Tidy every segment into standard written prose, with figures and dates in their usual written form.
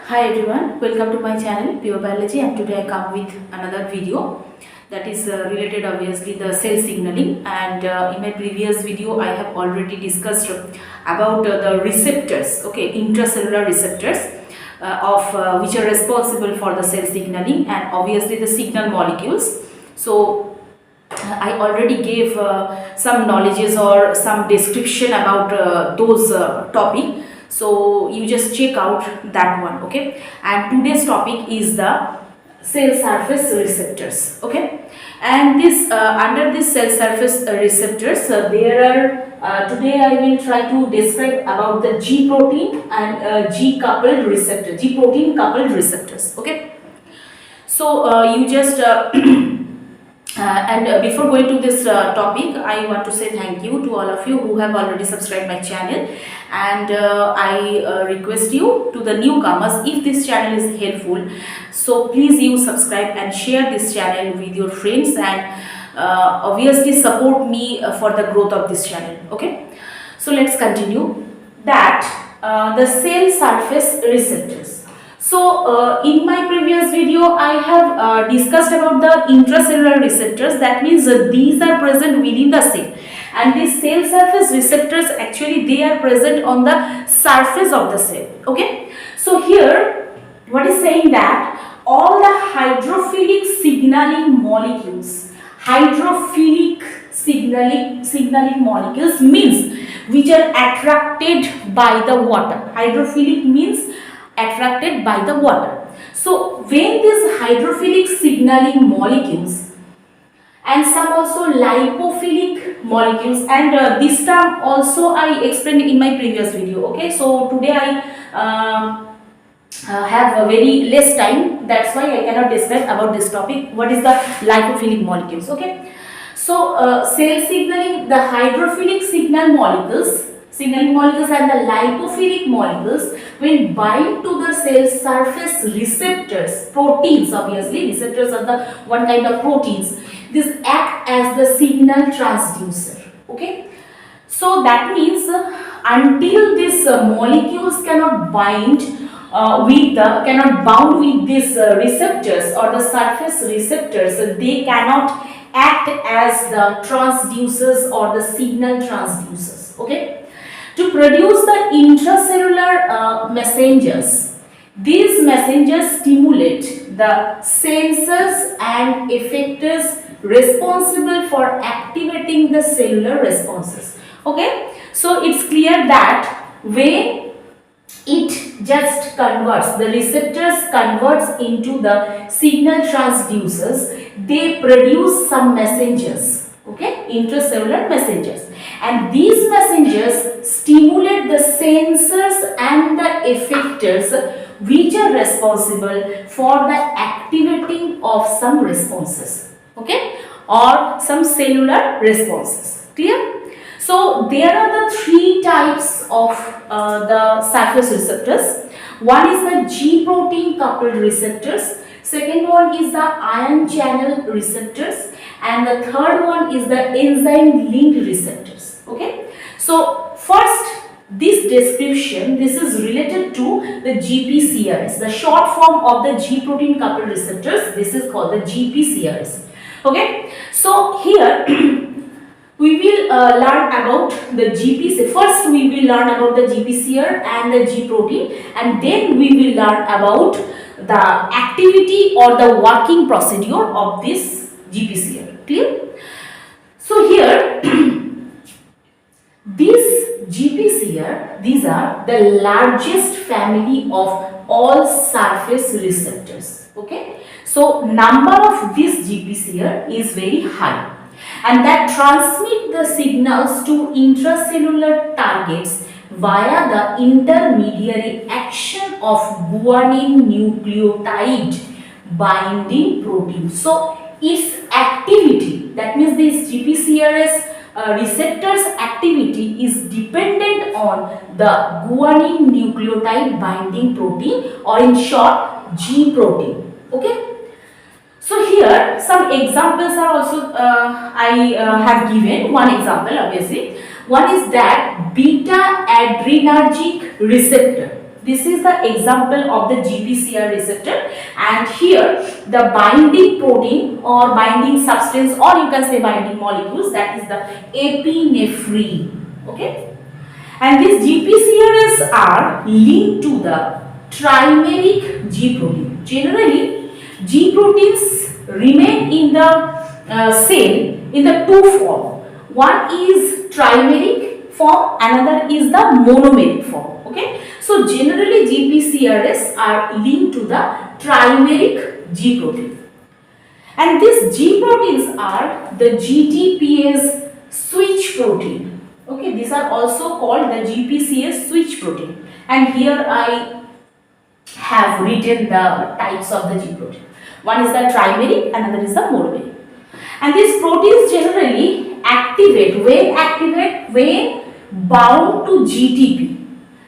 Hi everyone, welcome to my channel Pure Biology, and today I come with another video that is related obviously the cell signaling. And in my previous video I have already discussed about the receptors, okay, intracellular receptors which are responsible for the cell signaling, and obviously the signal molecules. So I already gave some knowledges or some description about those topic. So you just check out that one, okay. And today's topic is the cell surface receptors, okay. And this under this cell surface receptors there are today I will try to describe about the G protein and G coupled receptor, G protein coupled receptors, okay. So you just before going to this topic, I want to say thank you to all of you who have already subscribed my channel, and I request you to the newcomers, if this channel is helpful, so please you subscribe and share this channel with your friends, and obviously support me for the growth of this channel, okay. So let's continue that the cell surface receptors. So in my previous video I have discussed about the intracellular receptors. That means these are present within the cell, and these cell surface receptors actually they are present on the surface of the cell, okay. So here what is saying that all the hydrophilic signaling molecules, signaling molecules means which are attracted by the water. Hydrophilic means attracted by the water. So when these hydrophilic signaling molecules and some also lipophilic molecules, and this term also I explained in my previous video, okay. So today I have a very less time, that's why I cannot discuss about this topic, what is the lipophilic molecules, okay. So cell signaling, the hydrophilic signaling molecules and the lipophilic molecules when bind to the cell surface receptors, proteins, obviously receptors are the one kind of proteins, this act as the signal transducer, okay. So that means until these molecules cannot bound with these receptors or the surface receptors, they cannot act as the transducers or the signal transducers, okay. To produce the intracellular messengers, these messengers stimulate the sensors and effectors responsible for activating the cellular responses, okay. So it's clear that when it just converts, the receptors converts into the signal transducers, they produce some messengers, okay, intracellular messengers, and these messengers stimulate the sensors and the effectors which are responsible for the activating of some responses, okay, or some cellular responses. Clear? So there are the three types of the surface receptors. One is the G protein coupled receptors, second one is the ion channel receptors, and the third one is the enzyme linked receptors, okay. So first, this description, this is related to the GPCRS, the short form of the G protein coupled receptors. This is called the GPCRS, okay. So here we will learn about the GPC. First we will learn about the GPCR and the G protein, and then we will learn about the activity or the working procedure of this GPCR. Clear? So here this GPCR, these are the largest family of all surface receptors, okay. So number of this GPCR is very high, and that transmit the signals to intracellular targets via the intermediary action of guanine nucleotide binding protein. So its activity, that means this GPCRS receptors activity is dependent on the guanine nucleotide binding protein, or in short G protein, okay. So here some examples are also I have given. One example obviously, one is that beta adrenergic receptor. This is the example of the GPCR receptor, and here the binding protein or binding substance, or you can say binding molecules, that is the epinephrine. Okay, and these GPCRs are linked to the trimeric G protein. Generally, G proteins remain in the cell in the two form. One is trimeric form, another is the monomeric form. Okay, so generally GPCRs are linked to the trimeric G protein, and these G proteins are the GTPase switch protein. Okay, these are also called the GPCase switch protein, and here I have written the types of the G protein. One is the trimeric, another is the monomeric. And these proteins generally activate when bound to GTP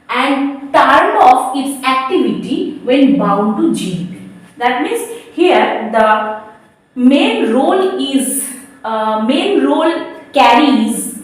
and turn off its activity when bound to GDP. That means here the main role carries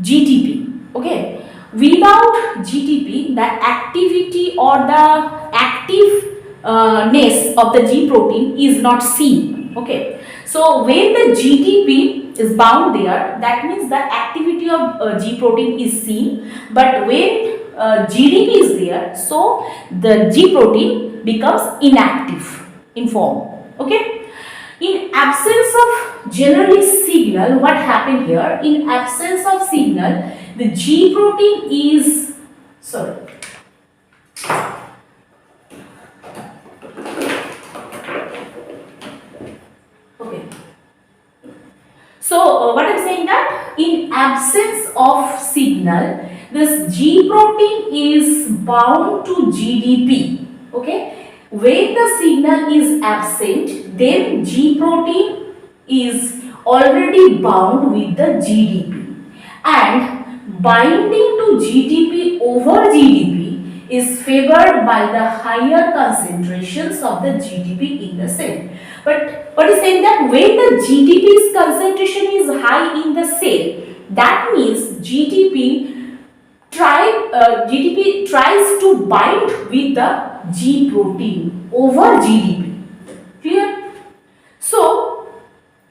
GTP. Okay, without GTP, the activity or the activeness of the G protein is not seen. Okay, so when the GTP is bound there, that means the activity of G protein is seen, but when GDP is there, so the G protein becomes inactive in form. Okay, in absence of generally signal, what happened here? In absence of signal, the G protein is okay. So what I'm saying that in absence of signal, this G protein is bound to GDP. Okay. When the signal is absent, then G protein is already bound with the GDP, and binding to GTP over GDP is favored by the higher concentrations of the GTP in the cell. But what is saying that when the GTP's concentration is high in the cell, that means GTP tries to bind with the G protein over GDP. Clear? So,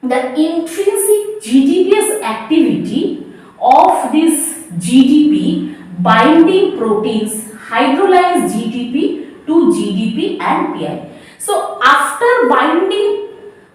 the intrinsic GTPase activity of this GDP binding proteins hydrolyze GTP to GDP and PI. So, after binding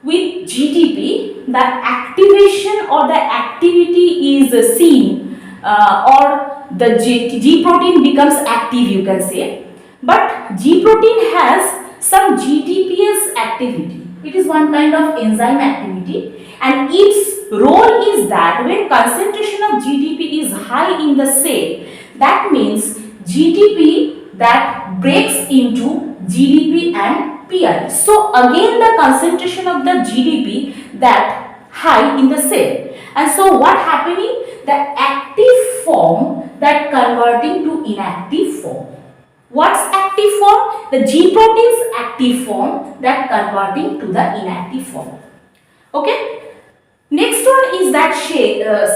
with GTP, the activation or the activity is seen, or the G protein becomes active, you can say. But G protein has some GTPase activity. It is one kind of enzyme activity, and its role is that when concentration of GTP is high in the cell, that means GTP that breaks into GDP and PI. So again the concentration of the GDP that high in the cell, and so what happening? The active form that converting to inactive form. What's active form? The G protein's active form that converting to the inactive form. Okay. Next one is that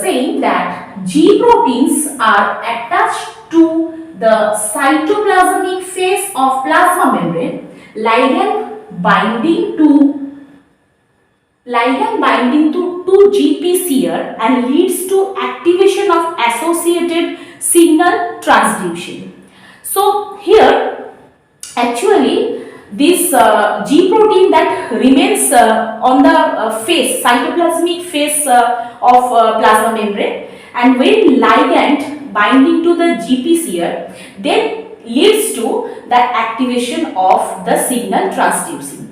saying that G proteins are attached to the cytoplasmic phase of plasma membrane, ligand binding to GPCR and leads to activation of associated signal transduction. So here actually this G protein that remains on the cytoplasmic phase of plasma membrane, and when ligand binding to the GPCR then leads to the activation of the signal transducing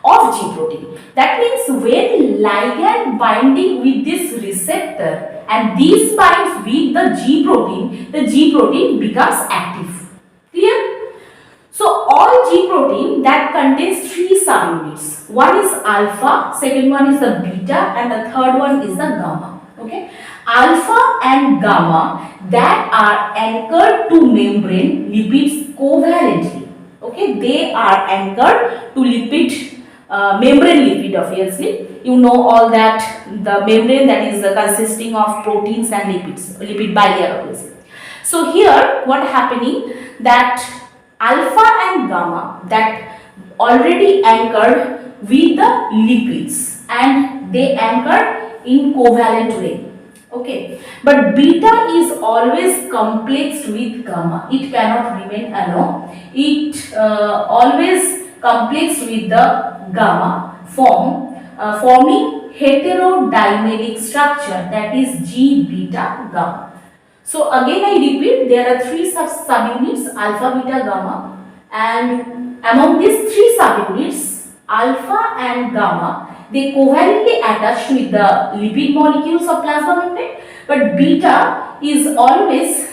of G protein. That means when ligand binding with this receptor and this binds with the G protein becomes active. Clear? So all G protein that contains three subunits. One is alpha, second one is the beta, and the third one is the gamma. Okay? Alpha and gamma that are anchored to membrane lipids covalently. Okay? They are anchored to membrane lipid, obviously. You know all that the membrane that is consisting of proteins and lipid bilayer, obviously. So here what happening that alpha and gamma that already anchored with the lipids and they anchored in covalent way. Okay, but beta is always complexed with gamma. It cannot remain alone. It always complexed with the gamma forming heterodimeric structure, that is G beta gamma. So again I repeat, there are three subunits, alpha, beta, gamma, and among these three subunits, alpha and gamma, they covalently attached with the lipid molecules of plasma membrane, but beta is always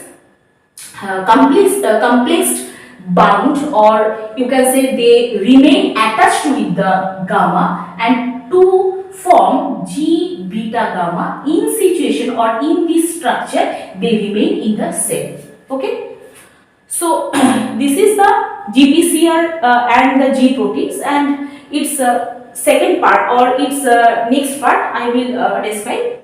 complexed bound, or you can say they remain attached with the gamma, and to form G beta gamma in situation or in this structure they remain in the cell. Okay, so this is the GPCR and the G proteins, and its second part or its next part I will describe.